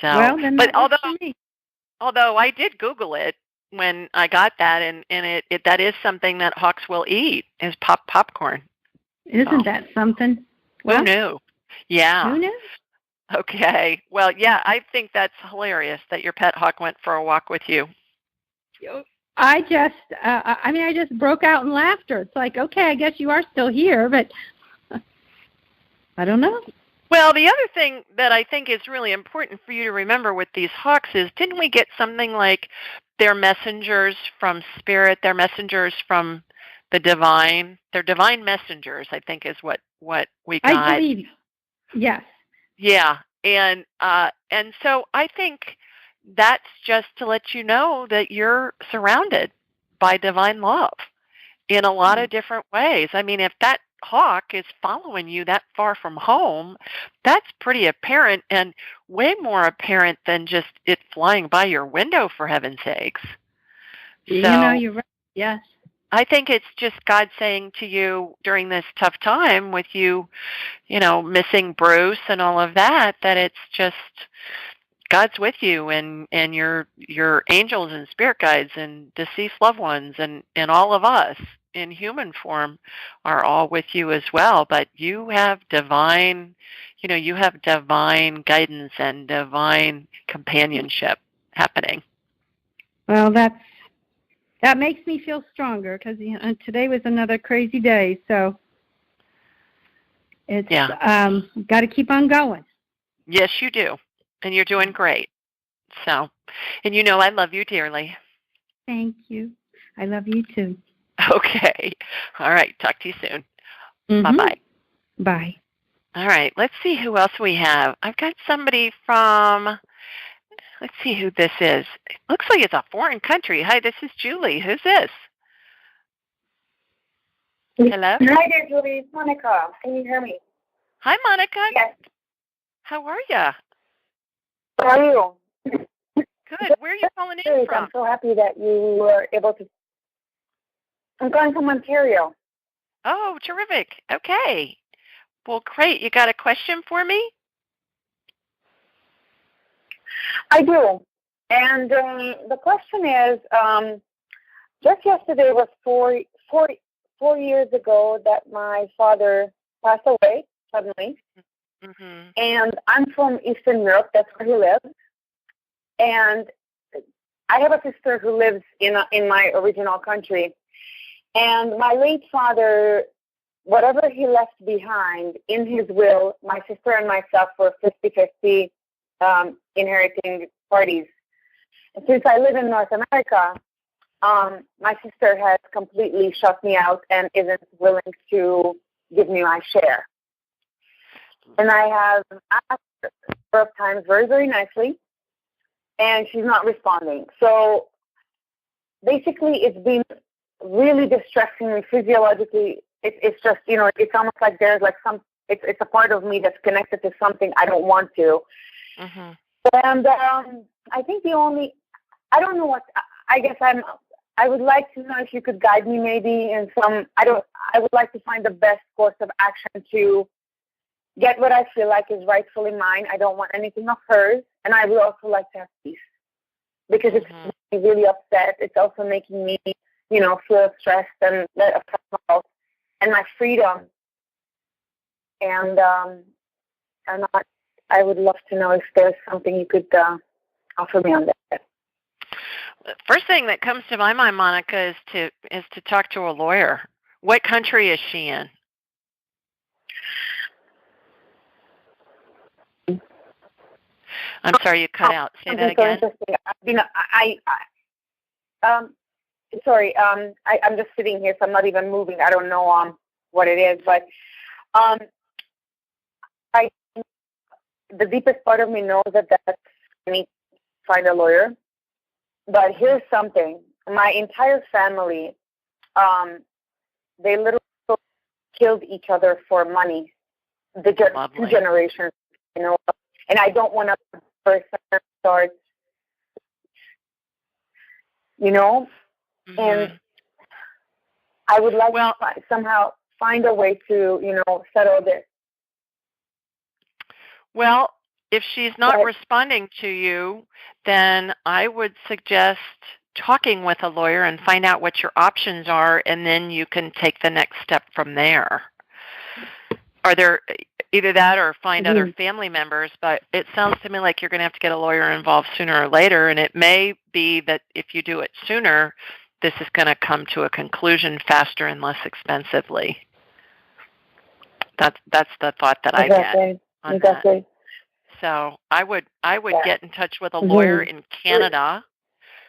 So, well, then but although I did Google it when I got that, and it that is something that hawks will eat, is popcorn. Isn't that something? Well, who knew? Yeah. Who knew? Okay. Well, yeah, I think that's hilarious that your pet hawk went for a walk with you. I just broke out in laughter. It's like, okay, I guess you are still here, but I don't know. Well, the other thing that I think is really important for you to remember with these hawks is, didn't we get something like they're messengers from spirit, they're messengers from the divine? They're divine messengers, I think, is what we got. I believe, yes. Yeah, and so I think that's just to let you know that you're surrounded by divine love in a lot of different ways. I mean, if that hawk is following you that far from home, that's pretty apparent, and way more apparent than just it flying by your window, for heaven's sakes. So, you're right. Yes. I think it's just God saying to you during this tough time with you, missing Bruce and all of that, that it's just God's with you, and your angels and spirit guides and deceased loved ones and all of us in human form are all with you as well. But you have divine guidance and divine companionship happening. Well, that makes me feel stronger, because today was another crazy day. So it's got to keep on going. Yes, you do. And you're doing great. So, and you know I love you dearly. Thank you. I love you too. Okay. All right. Talk to you soon. Mm-hmm. Bye-bye. Bye. All right. Let's see who else we have. I've got somebody from, let's see who this is. It looks like it's a foreign country. Hi, this is Julie. Who's this? Hello? Hi there, Julie. It's Monica. Can you hear me? Hi, Monica. Yes. How are you? How are you? Good. Where are you calling in from? I'm so happy that you were able to. I'm calling from Ontario. Oh, terrific. Okay. Well, great. You got a question for me? I do. And the question is, just yesterday was four years ago that my father passed away suddenly. Mm-hmm. And I'm from Eastern Europe. That's where he lives. And I have a sister who lives in my original country. And my late father, whatever he left behind in his will, my sister and myself were 50-50 inheriting parties. And since I live in North America, my sister has completely shut me out and isn't willing to give me my share. And I have asked her a number of times very, very nicely, and she's not responding. So basically it's been really distressing me physiologically. It's just, it's almost like there's like it's a part of me that's connected to something I don't want to. Mm-hmm. And I think I don't know what, I guess I would like to know if you could guide me maybe in I would like to find the best course of action to get what I feel like is rightfully mine. I don't want anything of hers, and I would also like to have peace because it's making me really upset. It's also making me, feel stressed and upset and my freedom. And I would love to know if there's something you could offer me on that. First thing that comes to my mind, Monica, is to talk to a lawyer. What country is she in? I'm sorry, you cut out. Say that again. I'm just sitting here, so I'm not even moving. I don't know what it is, but the deepest part of me knows that I need to find a lawyer. But here's something. My entire family, they literally killed each other for money. The two generations, and I don't want to start, and I would like to somehow find a way to, settle this. Well, if she's not responding to you, then I would suggest talking with a lawyer and find out what your options are, and then you can take the next step from there. Are there either that or find other family members, but it sounds to me like you're going to have to get a lawyer involved sooner or later, and it may be that if you do it sooner, this is going to come to a conclusion faster and less expensively. That's the thought that I get on that. So I would get in touch with a lawyer in Canada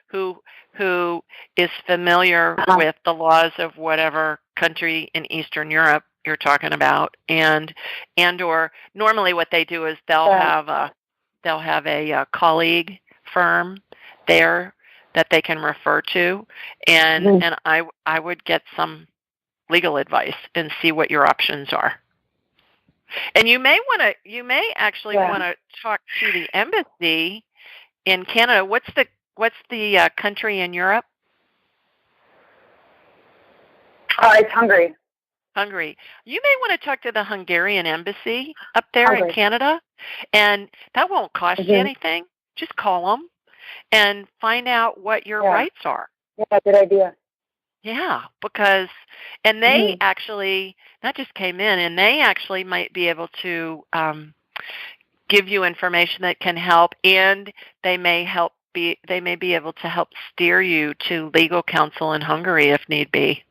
who is familiar with the laws of whatever country in Eastern Europe you're talking about, and or normally what they do is they'll have a colleague firm there that they can refer to, and I would get some legal advice and see what your options are. And you may actually want to talk to the embassy in Canada. What's the country in Europe? It's Hungary. Hungary. You may want to talk to the Hungarian embassy up there in Canada, and that won't cost you anything. Just call them and find out what your rights are. Yeah, good idea. Yeah, because, and they actually, not just came in, and they actually might be able to give you information that can help, and they may be able to help steer you to legal counsel in Hungary if need be.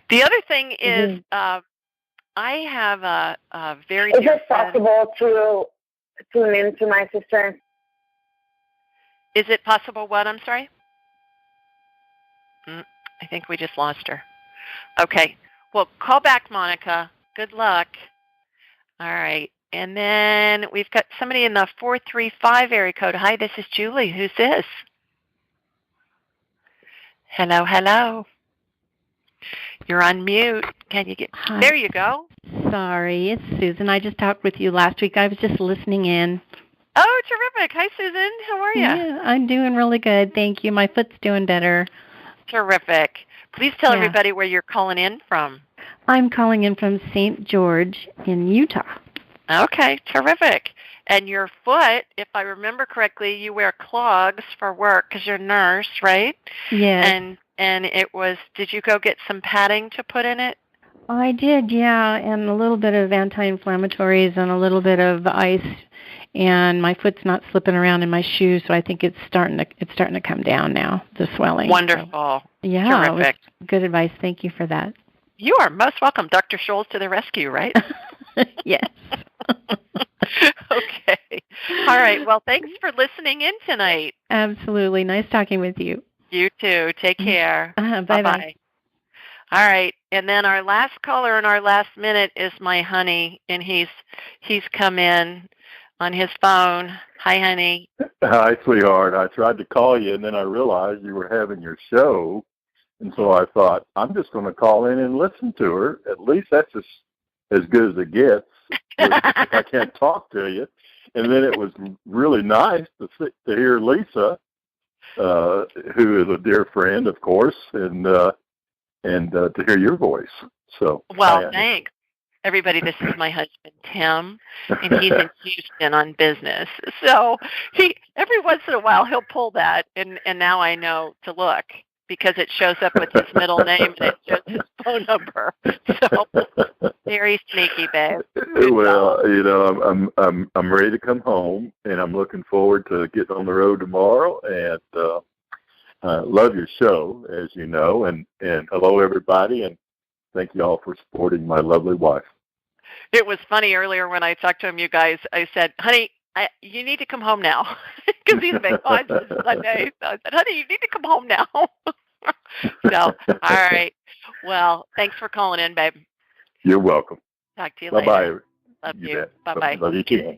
The other thing is, I have a very Is it possible tune in to my sister. Is it possible what? I'm sorry? I think we just lost her. Okay. Well, call back, Monica. Good luck. All right. And then we've got somebody in the 435 area code. Hi, this is Julie. Who's this? Hello, hello. You're on mute. Can you get... Hi. There you go. Sorry, it's Susan. I just talked with you last week. I was just listening in. Oh, terrific. Hi, Susan. How are you? Yeah, I'm doing really good. Thank you. My foot's doing better. Terrific. Please tell everybody where you're calling in from. I'm calling in from St. George in Utah. Okay, terrific. And your foot, if I remember correctly, you wear clogs for work because you're a nurse, right? Yes. And it was, did you go get some padding to put in it? I did, yeah, and a little bit of anti-inflammatories and a little bit of ice, and my foot's not slipping around in my shoes, so I think it's starting to come down now, the swelling. Wonderful. So, yeah, terrific. Good advice. Thank you for that. You are most welcome. Dr. Scholl's to the rescue, right? Yes. Okay. All right. Well, thanks for listening in tonight. Absolutely. Nice talking with you. You too. Take care. Bye-bye. All right. And then our last caller in our last minute is my honey, and he's come in on his phone. Hi, honey. Hi, sweetheart. I tried to call you, and then I realized you were having your show, and so I thought, I'm just going to call in and listen to her. At least that's as good as it gets if I can't talk to you. And then it was really nice to hear Lisa, who is a dear friend, of course, and to hear your voice. So, well, thanks. Everybody, this is my husband, Tim, and he's in Houston on business. So every once in a while he'll pull that, and now I know to look because it shows up with his middle name and it shows his phone number. So very sneaky, babe. Well, you know, I'm ready to come home, and I'm looking forward to getting on the road tomorrow. And love your show, as you know, and hello everybody, and thank you all for supporting my lovely wife. It was funny earlier when I talked to him, you guys, I said, honey, you need to come home now, because he's been gone since Sunday. So I said, honey, you need to come home now. So, all right. Well, thanks for calling in, babe. You're welcome. Talk to you Bye-bye. later. Love you. Bye-bye. Love you too.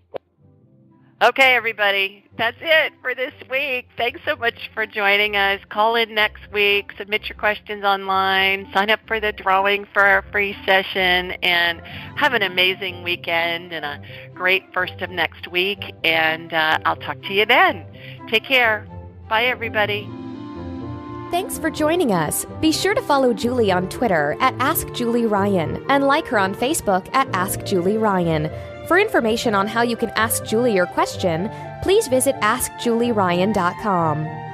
Okay, everybody, that's it for this week. Thanks so much for joining us. Call in next week, submit your questions online, sign up for the drawing for our free session, and have an amazing weekend and a great first of next week. And I'll talk to you then. Take care. Bye, everybody. Thanks for joining us. Be sure to follow Julie on Twitter at AskJulieRyan and like her on Facebook at AskJulieRyan. For information on how you can ask Julie your question, please visit AskJulieRyan.com.